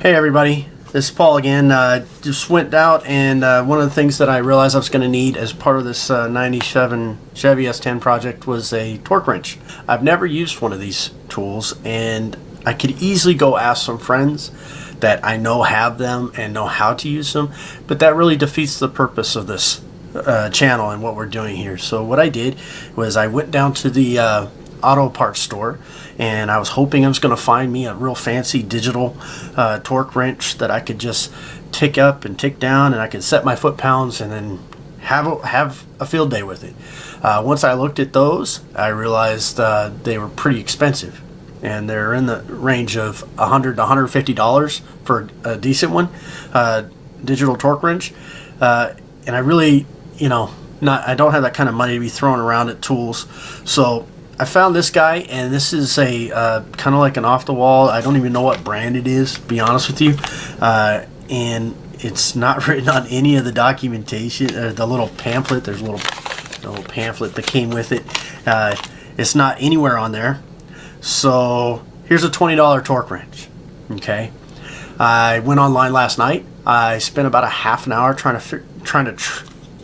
Hey everybody, this is Paul again. Just went out and one of the things that I realized I was going to need as part of this 97 Chevy S10 project was a torque wrench. I've never used one of these tools and I could easily go ask some friends that I know have them and know how to use them, but that really defeats the purpose of this channel and what we're doing here. So what I did was I went down to the auto parts store and I was hoping I was going to find me a real fancy digital torque wrench that I could just tick up and tick down, and I could set my foot-pounds and then have a field day with it. Once I looked at those, I realized they were pretty expensive, and they're in the range of $100 to $150 for a decent one, digital torque wrench. And I really, I don't have that kind of money to be throwing around at tools. So I found this guy, and this is a kind of like an off-the-wall. I don't even know what brand it is, to be honest with you. And it's not written on any of the documentation, the little pamphlet. There's a little pamphlet that came with it. It's not anywhere on there. So here's a $20 torque wrench. Okay, I went online last night. I spent about a half an hour trying to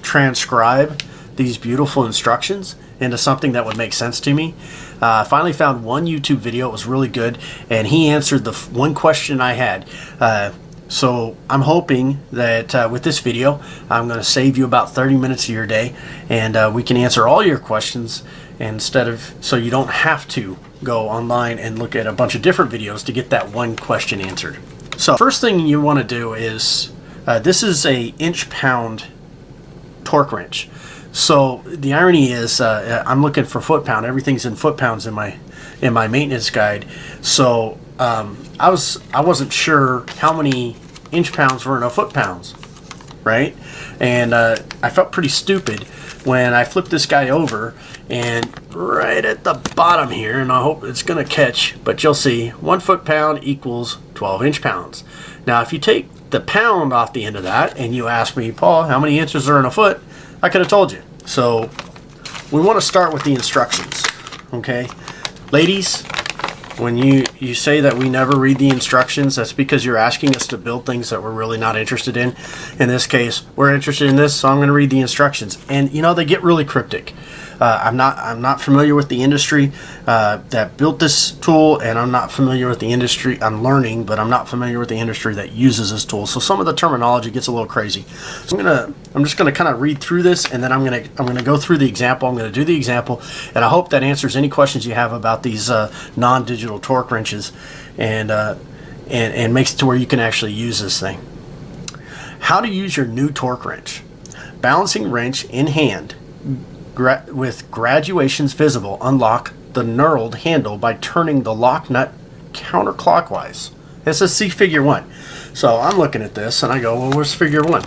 transcribe these beautiful instructions into something that would make sense to me. I finally found one YouTube video. It was really good, and he answered the one question I had. So I'm hoping that with this video, I'm going to save you about 30 minutes of your day, and we can answer all your questions so you don't have to go online and look at a bunch of different videos to get that one question answered. So first thing you want to do is, this is a inch-pound torque wrench. So the irony is, I'm looking for foot-pound. Everything's in foot-pounds in my maintenance guide. So I wasn't sure how many inch-pounds were in a foot-pounds, right? And I felt pretty stupid when I flipped this guy over, and right at the bottom here, and I hope it's going to catch, but you'll see 1 foot-pound equals 12 inch-pounds. Now, if you take the pound off the end of that, and you ask me, Paul, how many inches are in a foot? I could have told you. So we want to start with the instructions, okay? Ladies, when you say that we never read the instructions, that's because you're asking us to build things that we're really not interested in. In this case, we're interested in this, so I'm going to read the instructions. And they get really cryptic. I'm not familiar with the industry that built this tool, and I'm not familiar with the industry. I'm learning, but I'm not familiar with the industry that uses this tool. So some of the terminology gets a little crazy. So I'm just gonna kind of read through this, and then I'm gonna go through the example. I'm gonna do the example, and I hope that answers any questions you have about these non-digital torque wrenches, and makes it to where you can actually use this thing. How to use your new torque wrench. Balancing wrench in hand. With graduations visible, unlock the knurled handle by turning the lock nut counterclockwise. This is figure 1. So I'm looking at this and I go, well, where's figure 1?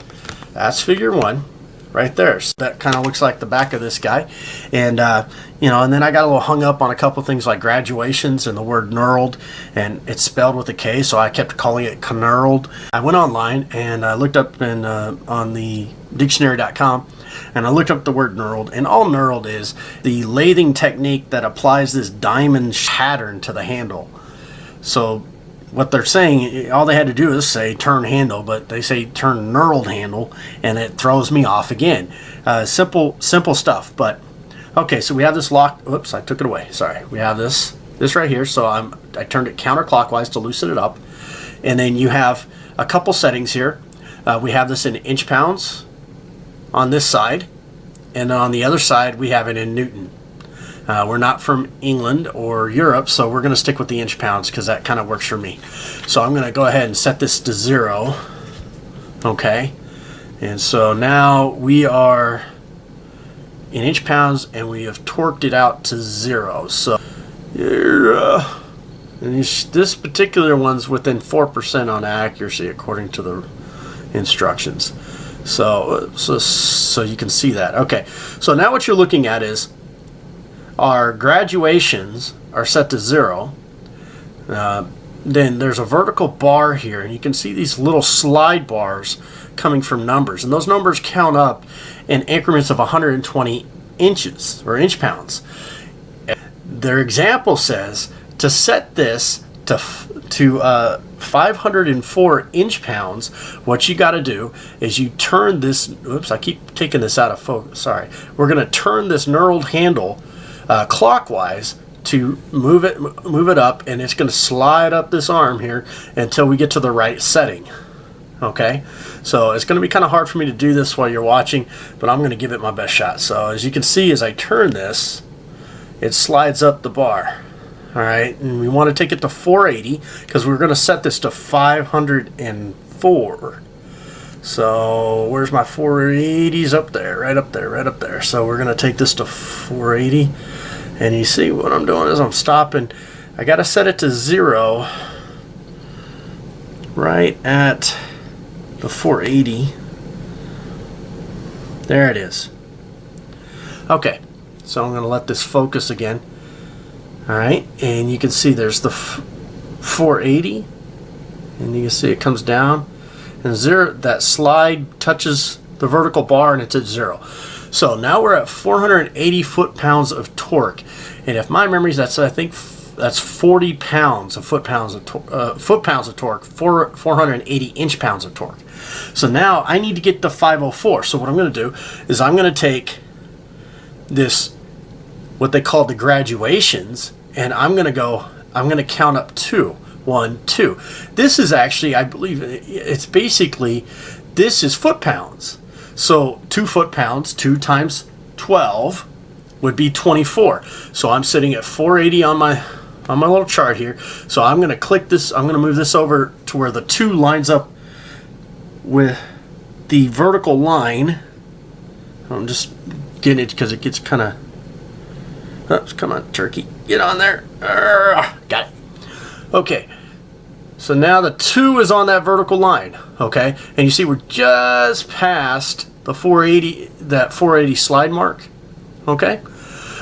That's figure 1 right there. So that kind of looks like the back of this guy. And and then I got a little hung up on a couple things like graduations and the word knurled, and it's spelled with a K, so I kept calling it knurled. I went online and I looked up on the dictionary.com, and I looked up the word knurled, and all knurled is the lathing technique that applies this diamond pattern to the handle. So what they're saying, all they had to do is say turn handle, but they say turn knurled handle, and it throws me off again. Simple stuff, but okay, so we have this lock. Oops, I took it away. Sorry. We have this right here, so I turned it counterclockwise to loosen it up, and then you have a couple settings here. We have this in inch-pounds on this side, and on the other side we have it in Newton. We're not from England or Europe, so we're going to stick with the inch-pounds because that kind of works for me. So I'm going to go ahead and set this to 0. Okay, and so now we are in inch-pounds, and we have torqued it out to 0. So and this particular one's within 4% on accuracy according to the instructions. So you can see that. Okay, so now what you're looking at is our graduations are set to 0. Then there's a vertical bar here, and you can see these little slide bars coming from numbers, and those numbers count up in increments of 120 inches or inch-pounds. Their example says to set this to 504 inch-pounds, what you got to do is you turn this, oops, I keep taking this out of focus, sorry. We're going to turn this knurled handle clockwise to move it up, and it's going to slide up this arm here until we get to the right setting. Okay, so it's going to be kind of hard for me to do this while you're watching, but I'm going to give it my best shot. So as you can see, as I turn this, it slides up the bar. All right, and we want to take it to 480 because we're going to set this to 504. So where's my 480s? Up there, right up there, right up there. So we're going to take this to 480, and you see what I'm doing is I'm stopping. I got to set it to 0 right at the 480. There it is. Okay, so I'm going to let this focus again. All right, and you can see there's the 480, and you can see it comes down, and 0, that slide touches the vertical bar, and it's at 0. So now we're at 480 foot-pounds of torque, and if my memory's, I think that's 40 pounds of foot-pounds of torque, 480 inch-pounds of torque. So now I need to get to 504. So what I'm going to do is I'm going to take this, what they call the graduations, and I'm going to count up 2. 1, 2. This is actually, I believe, it's basically, this is foot-pounds. So 2 foot-pounds, 2 times 12 would be 24. So I'm sitting at 480 on my little chart here. So I'm going to click this, I'm going to move this over to where the 2 lines up with the vertical line. I'm just getting it because it gets kind of, oops, come on, turkey, get on there. Got it. Okay, so now the 2 is on that vertical line, okay? And you see we're just past the 480, that 480 slide mark, okay?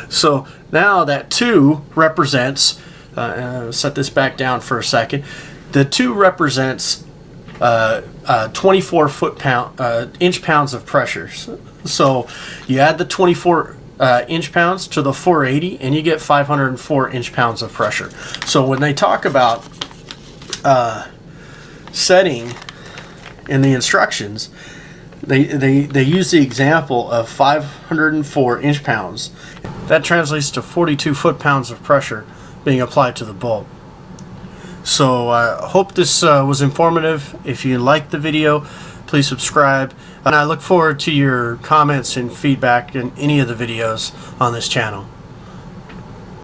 So now that 2 represents, set this back down for a second, the 2 represents 24 inch-pounds of pressure. So you add the 24 inch-pounds to the 480, and you get 504 inch-pounds of pressure. So when they talk about setting in the instructions, they use the example of 504 inch-pounds. That translates to 42 foot-pounds of pressure being applied to the bulb. So I hope this was informative. If you liked the video, please subscribe. And I look forward to your comments and feedback in any of the videos on this channel.